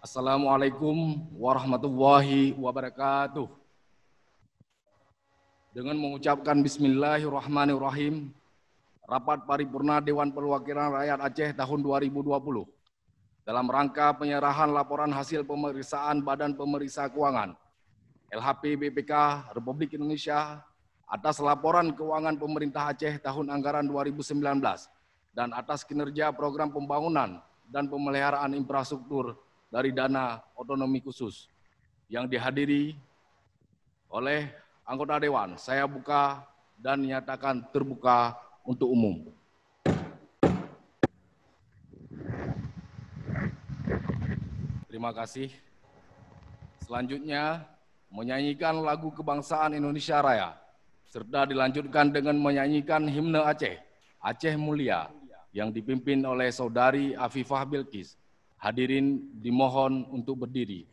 Assalamualaikum warahmatullahi wabarakatuh. Dengan mengucapkan Bismillahirrahmanirrahim, Rapat Paripurna Dewan Perwakilan Rakyat Aceh tahun 2020 dalam rangka penyerahan laporan hasil pemeriksaan Badan Pemeriksa Keuangan LHP BPK Republik Indonesia atas laporan keuangan pemerintah Aceh tahun anggaran 2019 dan atas kinerja program pembangunan dan pemeliharaan infrastruktur dari dana otonomi khusus yang dihadiri oleh anggota Dewan. Saya buka dan nyatakan terbuka untuk umum. Terima kasih. Selanjutnya, menyanyikan lagu kebangsaan Indonesia Raya, serta dilanjutkan dengan menyanyikan himne Aceh, Aceh Mulia, yang dipimpin oleh Saudari Afifah Bilqis. Hadirin dimohon untuk berdiri.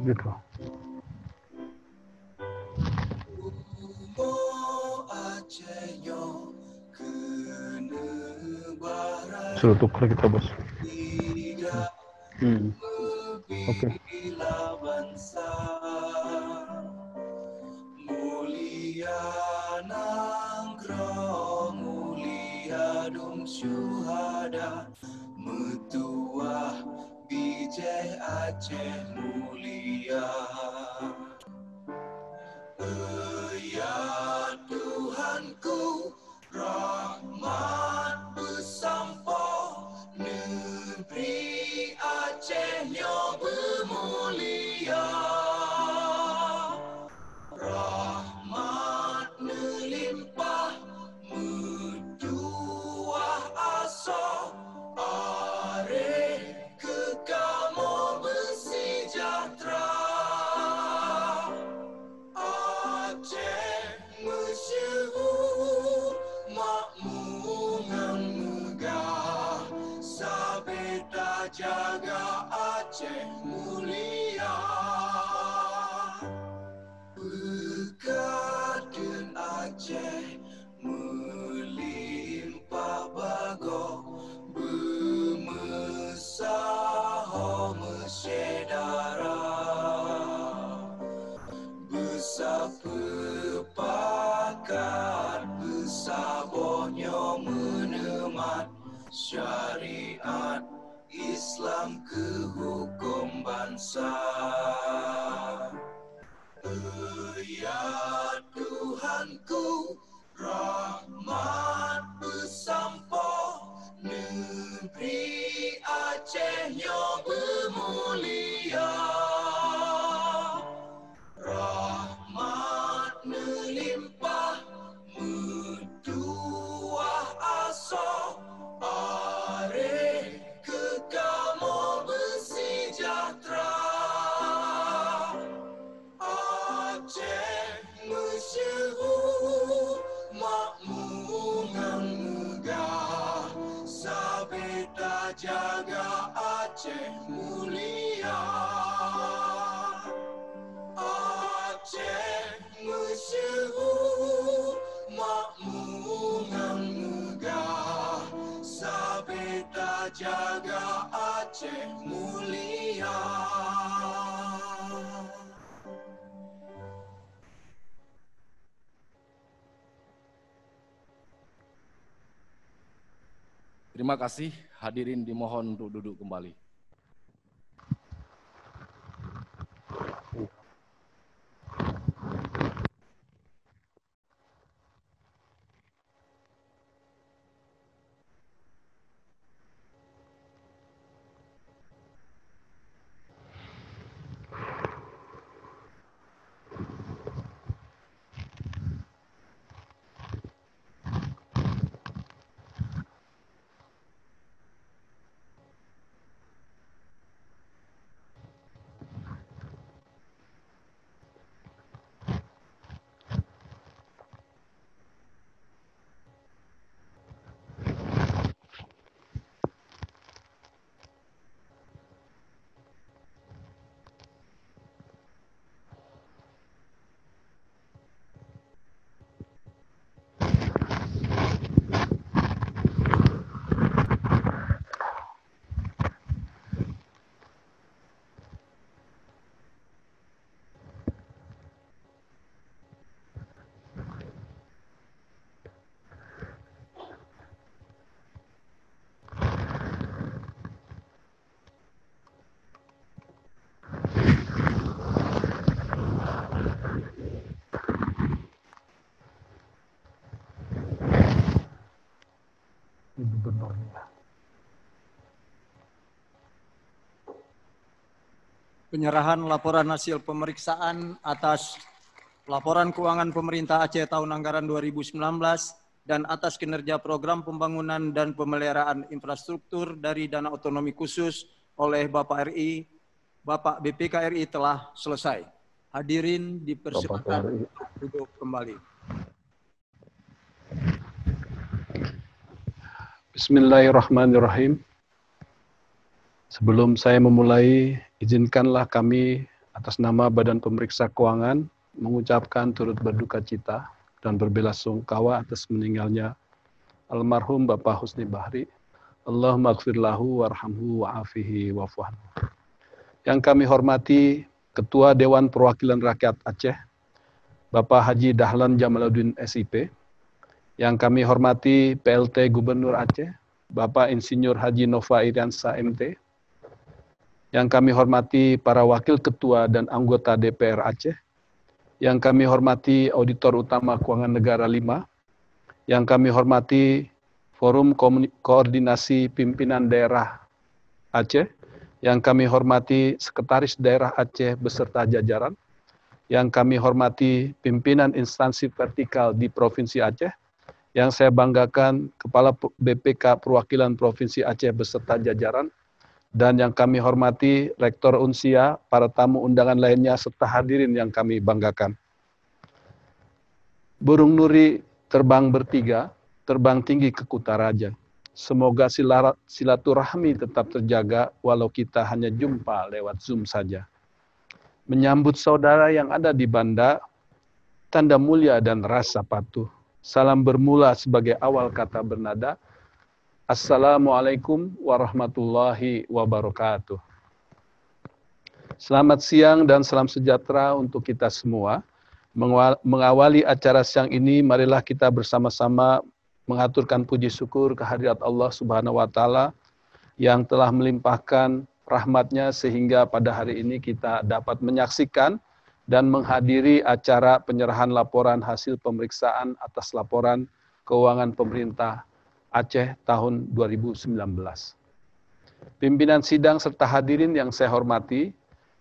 Gitu. Suruh tukar kita, Bos. Oke. Mulia nangkro, mulia dum syuhada, metuah bijih Aceh mulia. Ya Tuhanku, rahmat bersampo, negeri Aceh nyo bermulia. Rahmat melimpah, metuah aso, are kekamo bersejahtera. Aceh masyhur, makmur ngan megah, sabeda jaga Aceh mulia. Berkadun Aceh melimpah bago, bermesaho mesyedara. Bersepakat bersabohnya menemat syariat Islam ke hukum bangsa. Ya Tuhanku, rahmat bersampo, negeri Aceh yang bermulia. Rahmat melimpah, menduah asa, arif kekal bersejahtera. Aceh masyhur, makmur dan megah, sabita jaga Aceh mulia. Aceh masyhur, makmur dan megah, sabita jaga Aceh mulia. Terima kasih, hadirin dimohon untuk duduk kembali. Gubernurnya. Penyerahan laporan hasil pemeriksaan atas laporan keuangan pemerintah Aceh tahun anggaran 2019 dan atas kinerja program pembangunan dan pemeliharaan infrastruktur dari dana otonomi khusus oleh Bapak RI, Bapak BPK RI telah selesai. Hadirin dipersilakan untuk duduk kembali. Bismillahirrahmanirrahim. Sebelum saya memulai, izinkanlah kami atas nama Badan Pemeriksa Keuangan mengucapkan turut berduka cita dan berbelasungkawa atas meninggalnya almarhum Bapak Husni Bahri. Allahumma gfir lahu warhamhu wa'afihi wa'fu anhu. Yang kami hormati Ketua Dewan Perwakilan Rakyat Aceh, Bapak Haji Dahlan Jamaluddin SIP. Yang kami hormati PLT Gubernur Aceh, Bapak Insinyur Haji Nova Iriansa MT. Yang kami hormati para Wakil Ketua dan anggota DPR Aceh. Yang kami hormati Auditor Utama Keuangan Negara 5. Yang kami hormati Forum Koordinasi Pimpinan Daerah Aceh. Yang kami hormati Sekretaris Daerah Aceh beserta jajaran. Yang kami hormati pimpinan instansi vertikal di Provinsi Aceh. Yang saya banggakan Kepala BPK Perwakilan Provinsi Aceh beserta jajaran. Dan yang kami hormati Rektor Unsia, para tamu undangan lainnya, serta hadirin yang kami banggakan. Burung Nuri terbang bertiga, terbang tinggi ke Kutaraja. Semoga silaturahmi tetap terjaga walau kita hanya jumpa lewat Zoom saja. Menyambut saudara yang ada di Banda, tanda mulia dan rasa patuh. Salam bermula sebagai awal kata bernada. Assalamualaikum warahmatullahi wabarakatuh. Selamat siang dan salam sejahtera untuk kita semua. Mengawali acara siang ini, marilah kita bersama-sama mengaturkan puji syukur kehadirat Allah Subhanahu wa Ta'ala yang telah melimpahkan rahmatnya sehingga pada hari ini kita dapat menyaksikan dan menghadiri acara penyerahan laporan hasil pemeriksaan atas laporan keuangan pemerintah Aceh tahun 2019. Pimpinan sidang serta hadirin yang saya hormati,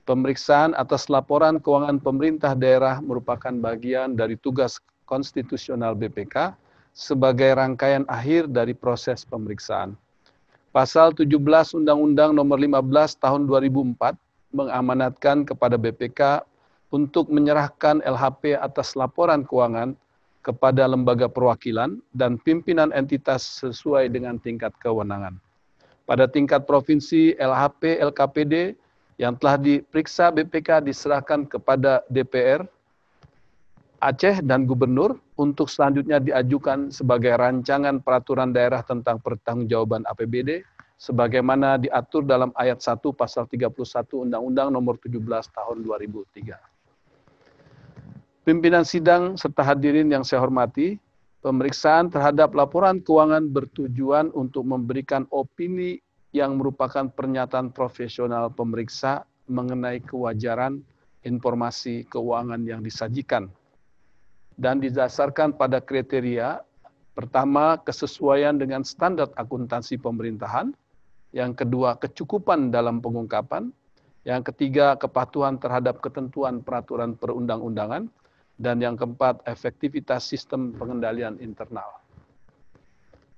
pemeriksaan atas laporan keuangan pemerintah daerah merupakan bagian dari tugas konstitusional BPK sebagai rangkaian akhir dari proses pemeriksaan. Pasal 17 Undang-Undang Nomor 15 Tahun 2004 mengamanatkan kepada BPK untuk menyerahkan LHP atas laporan keuangan kepada lembaga perwakilan dan pimpinan entitas sesuai dengan tingkat kewenangan. Pada tingkat provinsi, LHP, LKPD yang telah diperiksa BPK diserahkan kepada DPR Aceh dan Gubernur untuk selanjutnya diajukan sebagai rancangan peraturan daerah tentang pertanggungjawaban APBD sebagaimana diatur dalam ayat 1 pasal 31 Undang-Undang Nomor 17 Tahun 2003. Pimpinan sidang serta hadirin yang saya hormati, pemeriksaan terhadap laporan keuangan bertujuan untuk memberikan opini yang merupakan pernyataan profesional pemeriksa mengenai kewajaran informasi keuangan yang disajikan dan didasarkan pada kriteria pertama, kesesuaian dengan standar akuntansi pemerintahan, yang kedua, kecukupan dalam pengungkapan, yang ketiga, kepatuhan terhadap ketentuan peraturan perundang-undangan, dan yang keempat, efektivitas sistem pengendalian internal.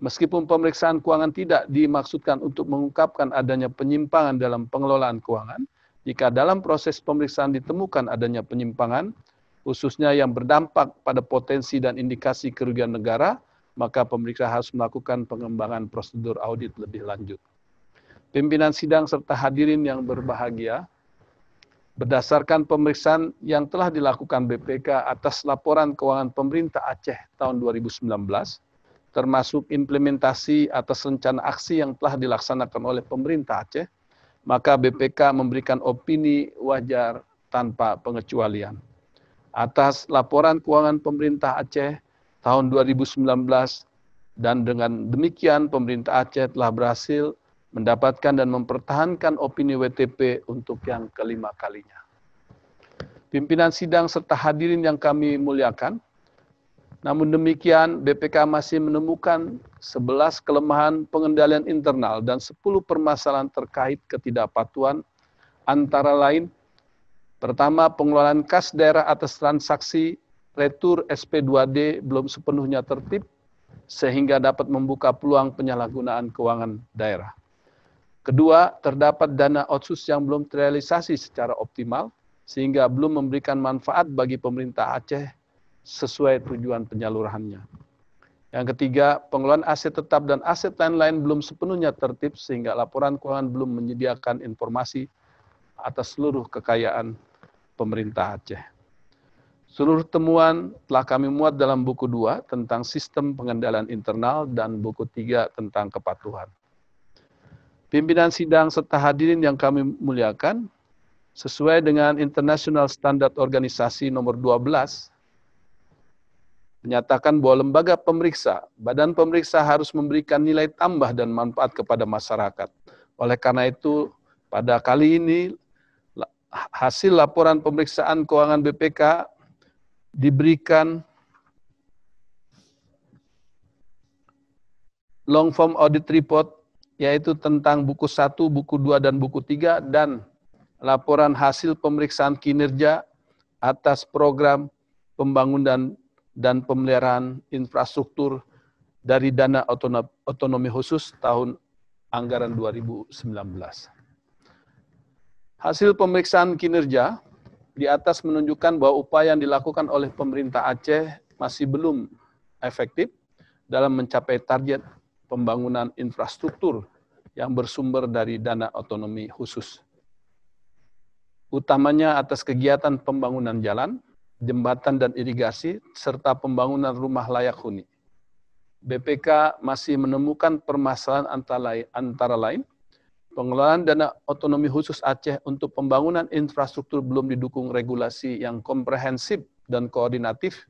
Meskipun pemeriksaan keuangan tidak dimaksudkan untuk mengungkapkan adanya penyimpangan dalam pengelolaan keuangan, jika dalam proses pemeriksaan ditemukan adanya penyimpangan, khususnya yang berdampak pada potensi dan indikasi kerugian negara, maka pemeriksa harus melakukan pengembangan prosedur audit lebih lanjut. Pimpinan sidang serta hadirin yang berbahagia, berdasarkan pemeriksaan yang telah dilakukan BPK atas laporan keuangan pemerintah Aceh tahun 2019, termasuk implementasi atas rencana aksi yang telah dilaksanakan oleh pemerintah Aceh, maka BPK memberikan opini wajar tanpa pengecualian. Atas laporan keuangan pemerintah Aceh tahun 2019, dan dengan demikian pemerintah Aceh telah berhasil mendapatkan dan mempertahankan opini WTP untuk yang kelima kalinya. Pimpinan sidang serta hadirin yang kami muliakan, namun demikian BPK masih menemukan 11 kelemahan pengendalian internal dan 10 permasalahan terkait ketidakpatuhan, antara lain, pertama, pengelolaan kas daerah atas transaksi retur SP2D belum sepenuhnya tertib, sehingga dapat membuka peluang penyalahgunaan keuangan daerah. Kedua, terdapat dana otsus yang belum terrealisasi secara optimal, sehingga belum memberikan manfaat bagi pemerintah Aceh sesuai tujuan penyalurannya. Yang ketiga, pengelolaan aset tetap dan aset lain-lain belum sepenuhnya tertib, sehingga laporan keuangan belum menyediakan informasi atas seluruh kekayaan pemerintah Aceh. Seluruh temuan telah kami muat dalam buku 2 tentang sistem pengendalian internal dan buku 3 tentang kepatuhan. Pimpinan sidang serta hadirin yang kami muliakan, sesuai dengan International Standard Organisasi nomor 12, menyatakan bahwa lembaga pemeriksa, badan pemeriksa harus memberikan nilai tambah dan manfaat kepada masyarakat. Oleh karena itu, pada kali ini, hasil laporan pemeriksaan keuangan BPK diberikan long form audit report, yaitu tentang buku 1, buku 2, dan buku 3, dan laporan hasil pemeriksaan kinerja atas program pembangunan dan pemeliharaan infrastruktur dari dana otonomi khusus tahun anggaran 2019. Hasil pemeriksaan kinerja di atas menunjukkan bahwa upaya yang dilakukan oleh pemerintah Aceh masih belum efektif dalam mencapai target pembangunan infrastruktur yang bersumber dari dana otonomi khusus. Utamanya atas kegiatan pembangunan jalan, jembatan dan irigasi, serta pembangunan rumah layak huni. BPK masih menemukan permasalahan antara lain, pengelolaan dana otonomi khusus Aceh untuk pembangunan infrastruktur belum didukung regulasi yang komprehensif dan koordinatif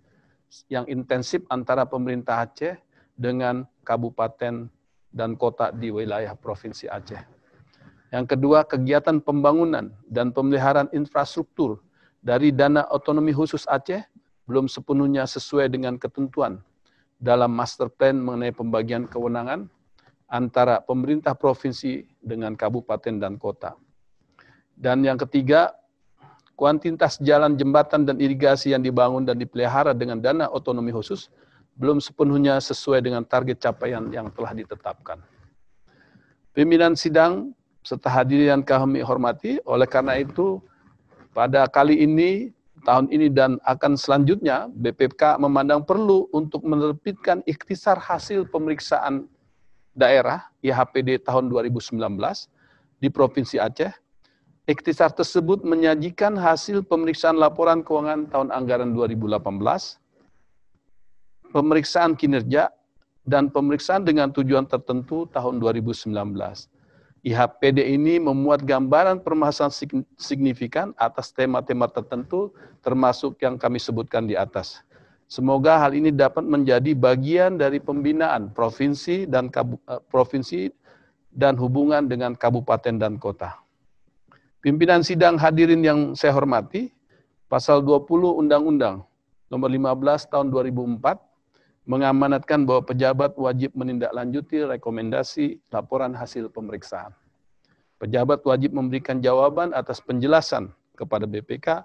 yang intensif antara pemerintah Aceh dengan kabupaten dan kota di wilayah Provinsi Aceh. Yang kedua, kegiatan pembangunan dan pemeliharaan infrastruktur dari dana otonomi khusus Aceh belum sepenuhnya sesuai dengan ketentuan dalam master plan mengenai pembagian kewenangan antara pemerintah provinsi dengan kabupaten dan kota. Dan yang ketiga, kuantitas jalan, jembatan, dan irigasi yang dibangun dan dipelihara dengan dana otonomi khusus belum sepenuhnya sesuai dengan target capaian yang telah ditetapkan. Pimpinan sidang serta hadirin yang kami hormati, oleh karena itu pada kali ini, tahun ini dan akan selanjutnya, BPK memandang perlu untuk menerbitkan ikhtisar hasil pemeriksaan daerah IHPD tahun 2019 di Provinsi Aceh. Ikhtisar tersebut menyajikan hasil pemeriksaan laporan keuangan tahun anggaran 2018, pemeriksaan kinerja, dan pemeriksaan dengan tujuan tertentu tahun 2019. IHPD ini memuat gambaran permasalahan signifikan atas tema-tema tertentu, termasuk yang kami sebutkan di atas. Semoga hal ini dapat menjadi bagian dari pembinaan provinsi dan hubungan dengan kabupaten dan kota. Pimpinan sidang hadirin yang saya hormati, Pasal 20 Undang-Undang Nomor 15 Tahun 2004 mengamanatkan bahwa pejabat wajib menindaklanjuti rekomendasi laporan hasil pemeriksaan. Pejabat wajib memberikan jawaban atas penjelasan kepada BPK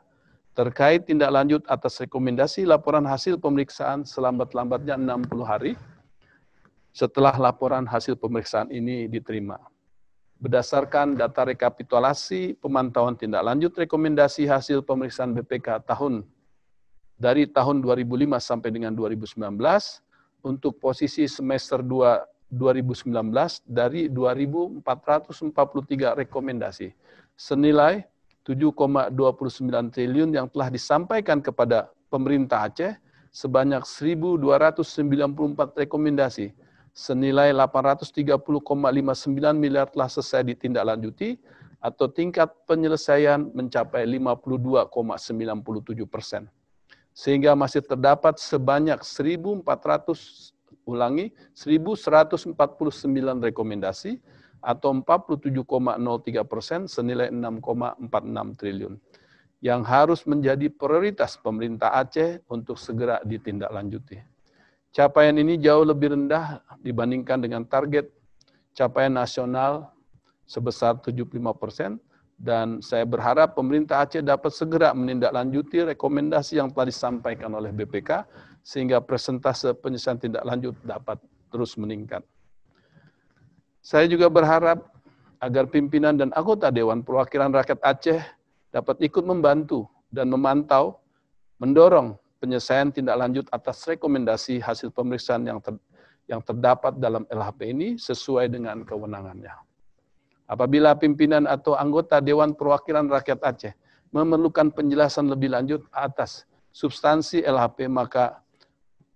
terkait tindak lanjut atas rekomendasi laporan hasil pemeriksaan selambat-lambatnya 60 hari setelah laporan hasil pemeriksaan ini diterima. Berdasarkan data rekapitulasi pemantauan tindak lanjut rekomendasi hasil pemeriksaan BPK dari tahun 2005 sampai dengan 2019, untuk posisi semester 2 2019 dari 2.443 rekomendasi, senilai 7,29 triliun yang telah disampaikan kepada pemerintah Aceh, sebanyak 1.294 rekomendasi, senilai 830,59 miliar telah selesai ditindaklanjuti, atau tingkat penyelesaian mencapai 52,97%. Sehingga masih terdapat sebanyak 1.149 rekomendasi atau 47,03% senilai 6,46 triliun yang harus menjadi prioritas pemerintah Aceh untuk segera ditindaklanjuti. Capaian ini jauh lebih rendah dibandingkan dengan target capaian nasional sebesar 75%. Dan saya berharap pemerintah Aceh dapat segera menindaklanjuti rekomendasi yang telah disampaikan oleh BPK sehingga persentase penyelesaian tindak lanjut dapat terus meningkat. Saya juga berharap agar pimpinan dan anggota Dewan Perwakilan Rakyat Aceh dapat ikut membantu dan memantau, mendorong penyelesaian tindak lanjut atas rekomendasi hasil pemeriksaan yang terdapat dalam LHP ini sesuai dengan kewenangannya. Apabila pimpinan atau anggota Dewan Perwakilan Rakyat Aceh memerlukan penjelasan lebih lanjut atas substansi LHP, maka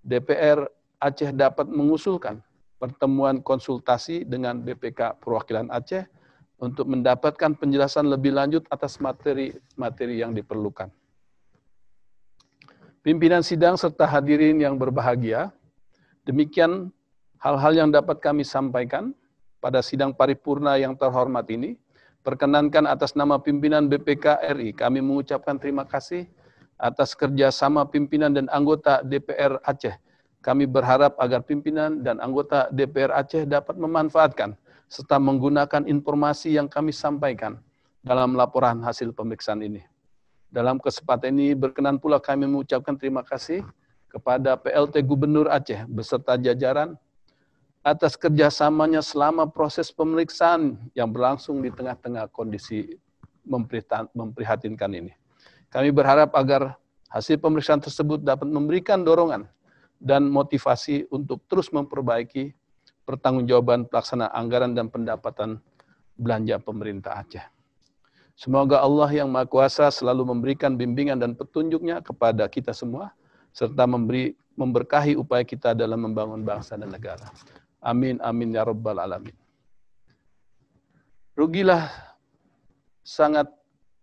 DPR Aceh dapat mengusulkan pertemuan konsultasi dengan BPK Perwakilan Aceh untuk mendapatkan penjelasan lebih lanjut atas materi-materi yang diperlukan. Pimpinan sidang serta hadirin yang berbahagia, demikian hal-hal yang dapat kami sampaikan pada sidang paripurna yang terhormat ini. Perkenankan atas nama pimpinan BPK RI, kami mengucapkan terima kasih atas kerjasama pimpinan dan anggota DPR Aceh. Kami berharap agar pimpinan dan anggota DPR Aceh dapat memanfaatkan serta menggunakan informasi yang kami sampaikan dalam laporan hasil pemeriksaan ini. Dalam kesempatan ini berkenan pula kami mengucapkan terima kasih kepada PLT Gubernur Aceh beserta jajaran atas kerjasamanya selama proses pemeriksaan yang berlangsung di tengah-tengah kondisi memprihatinkan ini. Kami berharap agar hasil pemeriksaan tersebut dapat memberikan dorongan dan motivasi untuk terus memperbaiki pertanggungjawaban pelaksanaan anggaran dan pendapatan belanja pemerintah Aceh. Semoga Allah yang Maha Kuasa selalu memberikan bimbingan dan petunjuknya kepada kita semua, serta memberkahi upaya kita dalam membangun bangsa dan negara. Amin, amin, ya rabbal alamin. Rugilah sangat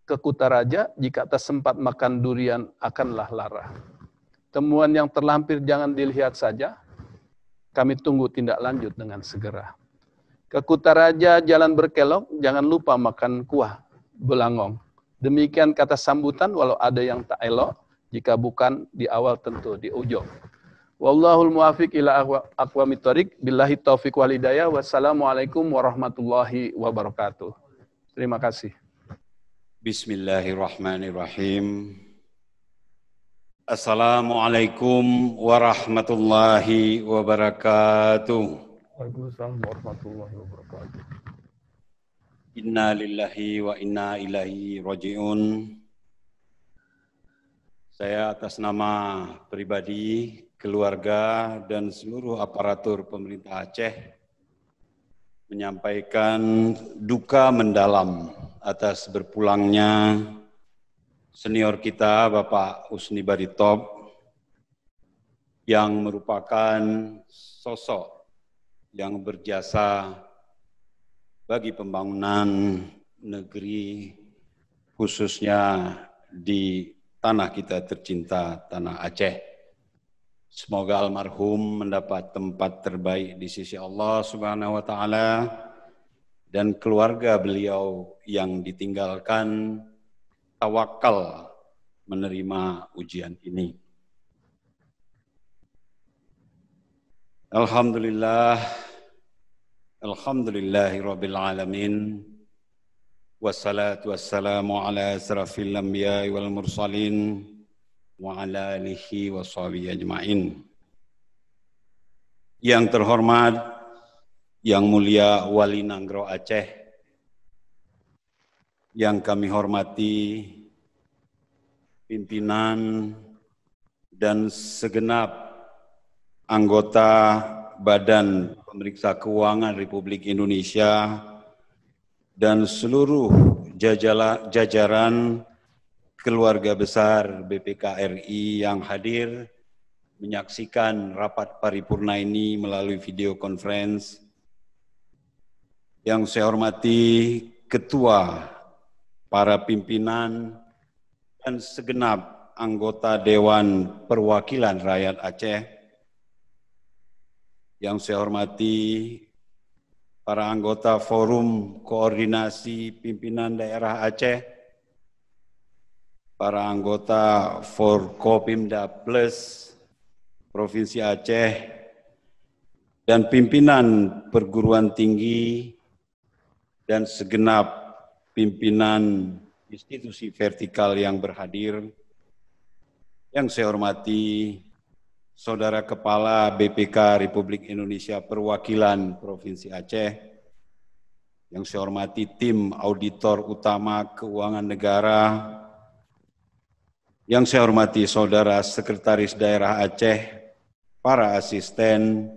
ke Kutaraja jika tak sempat makan durian akanlah lara. Temuan yang terlampir jangan dilihat saja, kami tunggu tindak lanjut dengan segera. Ke Kutaraja jalan berkelok, jangan lupa makan kuah belangong. Demikian kata sambutan, walau ada yang tak elok, jika bukan di awal tentu di ujung. Wallahul muwafiq ila aqwamit thoriq, billahi taufiq wal hidayah. Wassalamualaikum warahmatullahi wabarakatuh. Terima kasih. Bismillahirrahmanirrahim. Assalamualaikum warahmatullahi wabarakatuh. Waalaikumsalam warahmatullahi wabarakatuh. Inna lillahi wa inna ilaihi raji'un. Saya atas nama pribadi, keluarga, dan seluruh aparatur pemerintah Aceh menyampaikan duka mendalam atas berpulangnya senior kita Bapak Husni Baritob yang merupakan sosok yang berjasa bagi pembangunan negeri, khususnya di tanah kita tercinta, tanah Aceh. Semoga almarhum mendapat tempat terbaik di sisi Allah Subhanahu wa Ta'ala, dan keluarga beliau yang ditinggalkan tawakal menerima ujian ini. Alhamdulillah, alhamdulillahirabbil alamin. Wassalatu wassalamu ala asrafil anbiya'i wal mursalin wa ala alihi wa sahbihi ajma'in. Yang terhormat, yang mulia Wali Nanggro Aceh, yang kami hormati pimpinan dan segenap anggota Badan Pemeriksa Keuangan Republik Indonesia dan seluruh jajaran keluarga besar BPK-RI yang hadir menyaksikan rapat paripurna ini melalui video conference. Yang saya hormati Ketua, para pimpinan, dan segenap anggota Dewan Perwakilan Rakyat Aceh. Yang saya hormati para anggota Forum Koordinasi Pimpinan Daerah Aceh, para anggota Forkopimda Plus Provinsi Aceh, dan pimpinan perguruan tinggi dan segenap pimpinan institusi vertikal yang berhadir. Yang saya hormati Saudara Kepala BPK Republik Indonesia Perwakilan Provinsi Aceh, yang saya hormati tim auditor utama keuangan negara, yang saya hormati Saudara Sekretaris Daerah Aceh, para asisten,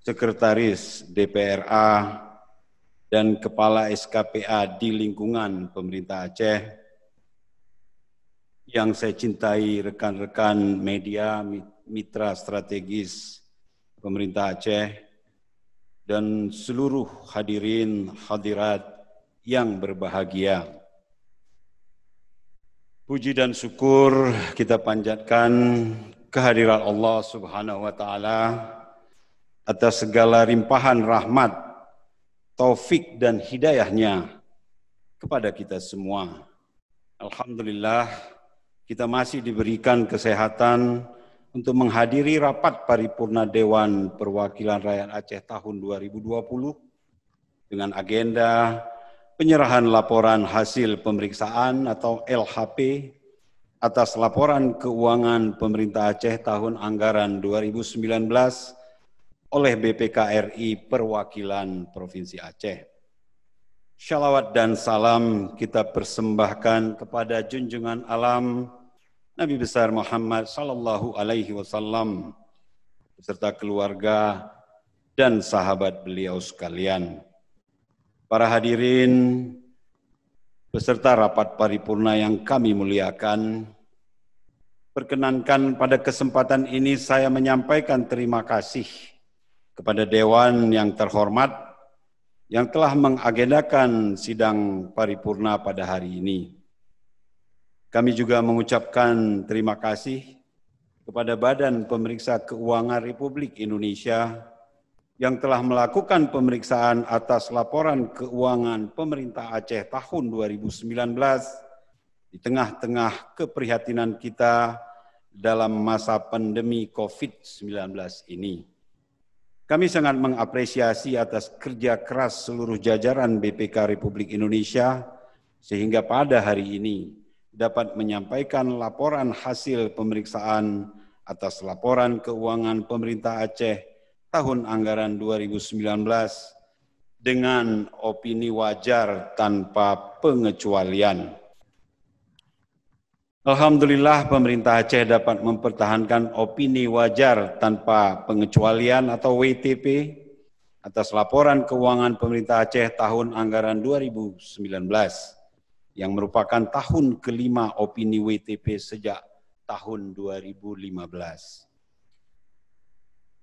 Sekretaris DPRA, dan Kepala SKPA di lingkungan pemerintah Aceh, yang saya cintai rekan-rekan media, mitra strategis pemerintah Aceh, dan seluruh hadirin hadirat yang berbahagia. Puji dan syukur kita panjatkan kehadiran Allah Subhanahu wa Ta'ala atas segala limpahan rahmat, taufik dan hidayahnya kepada kita semua. Alhamdulillah, kita masih diberikan kesehatan untuk menghadiri rapat paripurna Dewan Perwakilan Rakyat Aceh tahun 2020 dengan agenda penyerahan laporan hasil pemeriksaan atau LHP atas laporan keuangan pemerintah Aceh tahun anggaran 2019 oleh BPK-RI Perwakilan Provinsi Aceh. Shalawat dan salam kita persembahkan kepada junjungan alam Nabi besar Muhammad sallallahu alaihi wasallam beserta keluarga dan sahabat beliau sekalian. Para hadirin beserta rapat paripurna yang kami muliakan, perkenankan pada kesempatan ini saya menyampaikan terima kasih kepada Dewan yang terhormat yang telah mengagendakan sidang paripurna pada hari ini. Kami juga mengucapkan terima kasih kepada Badan Pemeriksa Keuangan Republik Indonesia yang telah melakukan pemeriksaan atas laporan keuangan pemerintah Aceh tahun 2019 di tengah-tengah keprihatinan kita dalam masa pandemi COVID-19 ini. Kami sangat mengapresiasi atas kerja keras seluruh jajaran BPK Republik Indonesia sehingga pada hari ini dapat menyampaikan laporan hasil pemeriksaan atas laporan keuangan pemerintah Aceh tahun anggaran 2019 dengan opini wajar tanpa pengecualian. Alhamdulillah pemerintah Aceh dapat mempertahankan opini wajar tanpa pengecualian atau WTP atas laporan keuangan pemerintah Aceh tahun anggaran 2019 yang merupakan tahun kelima opini WTP sejak tahun 2015.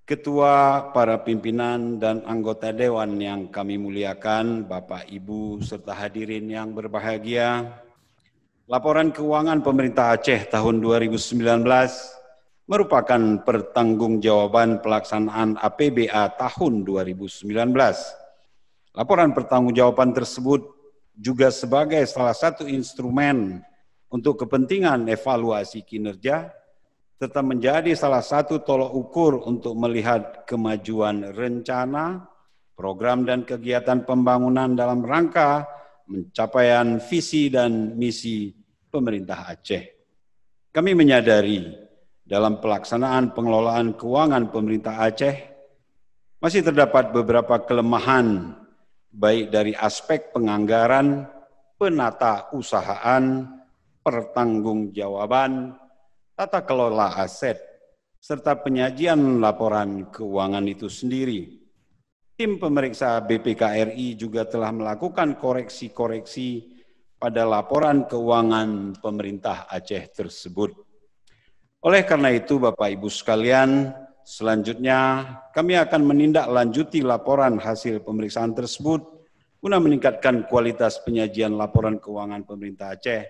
Ketua, para pimpinan dan anggota Dewan yang kami muliakan, Bapak, Ibu, serta hadirin yang berbahagia, laporan keuangan pemerintah Aceh tahun 2019 merupakan pertanggungjawaban pelaksanaan APBA tahun 2019. Laporan pertanggungjawaban tersebut juga sebagai salah satu instrumen untuk kepentingan evaluasi kinerja, serta menjadi salah satu tolok ukur untuk melihat kemajuan rencana, program dan kegiatan pembangunan dalam rangka pencapaian visi dan misi pemerintah Aceh. Kami menyadari dalam pelaksanaan pengelolaan keuangan pemerintah Aceh masih terdapat beberapa kelemahan baik dari aspek penganggaran, penata usahaan, pertanggungjawaban, tata kelola aset, serta penyajian laporan keuangan itu sendiri. Tim pemeriksa BPK RI juga telah melakukan koreksi-koreksi pada laporan keuangan pemerintah Aceh tersebut. Oleh karena itu, Bapak Ibu sekalian, selanjutnya kami akan menindaklanjuti laporan hasil pemeriksaan tersebut guna meningkatkan kualitas penyajian laporan keuangan pemerintah Aceh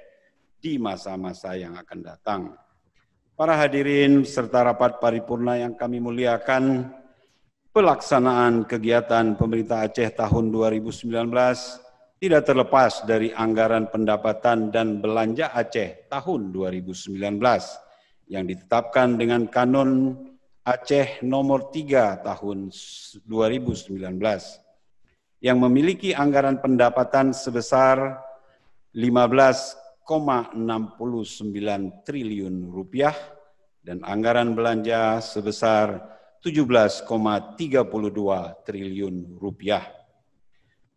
di masa-masa yang akan datang. Para hadirin serta rapat paripurna yang kami muliakan, pelaksanaan kegiatan pemerintah Aceh tahun 2019 tidak terlepas dari anggaran pendapatan dan belanja Aceh tahun 2019 yang ditetapkan dengan Kanun Aceh nomor 3 tahun 2019 yang memiliki anggaran pendapatan sebesar 15,69 triliun rupiah dan anggaran belanja sebesar 17,32 triliun rupiah.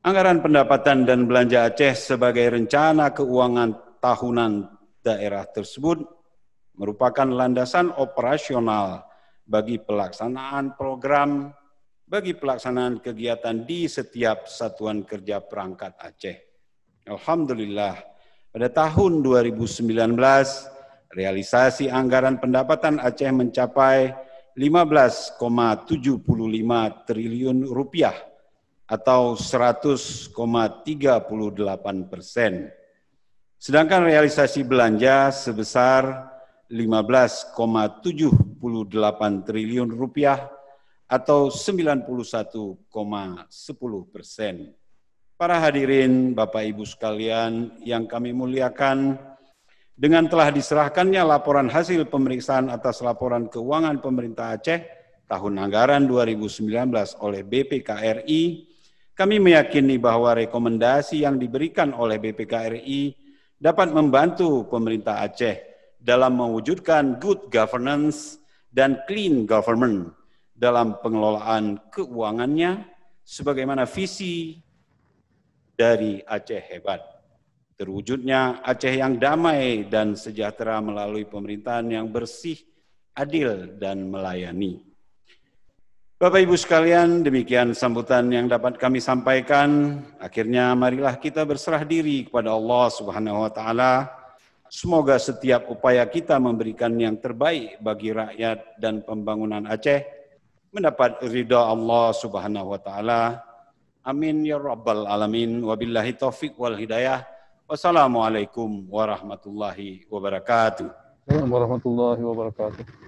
Anggaran pendapatan dan belanja Aceh sebagai rencana keuangan tahunan daerah tersebut merupakan landasan operasional bagi pelaksanaan program, bagi pelaksanaan kegiatan di setiap satuan kerja perangkat Aceh. Alhamdulillah, pada tahun 2019, realisasi anggaran pendapatan Aceh mencapai 15,75 triliun rupiah atau 100,38%. Sedangkan realisasi belanja sebesar 15,78 triliun rupiah atau 91,10%. Para hadirin, Bapak Ibu sekalian yang kami muliakan, dengan telah diserahkannya laporan hasil pemeriksaan atas laporan keuangan pemerintah Aceh tahun anggaran 2019 oleh BPK RI, kami meyakini bahwa rekomendasi yang diberikan oleh BPK RI dapat membantu pemerintah Aceh dalam mewujudkan good governance dan clean government dalam pengelolaan keuangannya sebagaimana visi dari Aceh Hebat. Terwujudnya Aceh yang damai dan sejahtera melalui pemerintahan yang bersih, adil, dan melayani. Bapak Ibu sekalian, demikian sambutan yang dapat kami sampaikan. Akhirnya marilah kita berserah diri kepada Allah Subhanahu wa taala. Semoga setiap upaya kita memberikan yang terbaik bagi rakyat dan pembangunan Aceh mendapat ridha Allah Subhanahu wa taala. Amin ya rabbal alamin. Wabillahi taufik wal hidayah. Wassalamualaikum warahmatullahi wabarakatuh. Warahmatullahi wabarakatuh.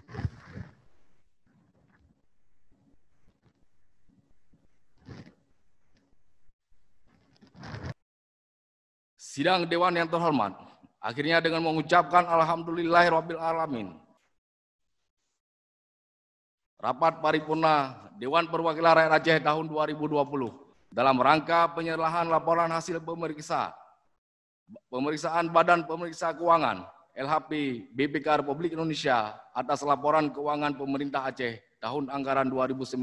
Sidang Dewan yang terhormat, Akhirnya dengan mengucapkan Alhamdulillahirabbil alamin, rapat paripurna Dewan Perwakilan Rakyat Aceh tahun 2020 dalam rangka penyerahan laporan hasil pemeriksaan Badan Pemeriksa Keuangan LHP BPK Republik Indonesia atas laporan keuangan pemerintah Aceh tahun anggaran 2019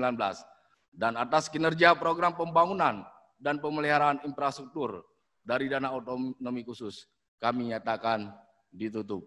dan atas kinerja program pembangunan dan pemeliharaan infrastruktur dari dana otonomi khusus. Kami nyatakan ditutup.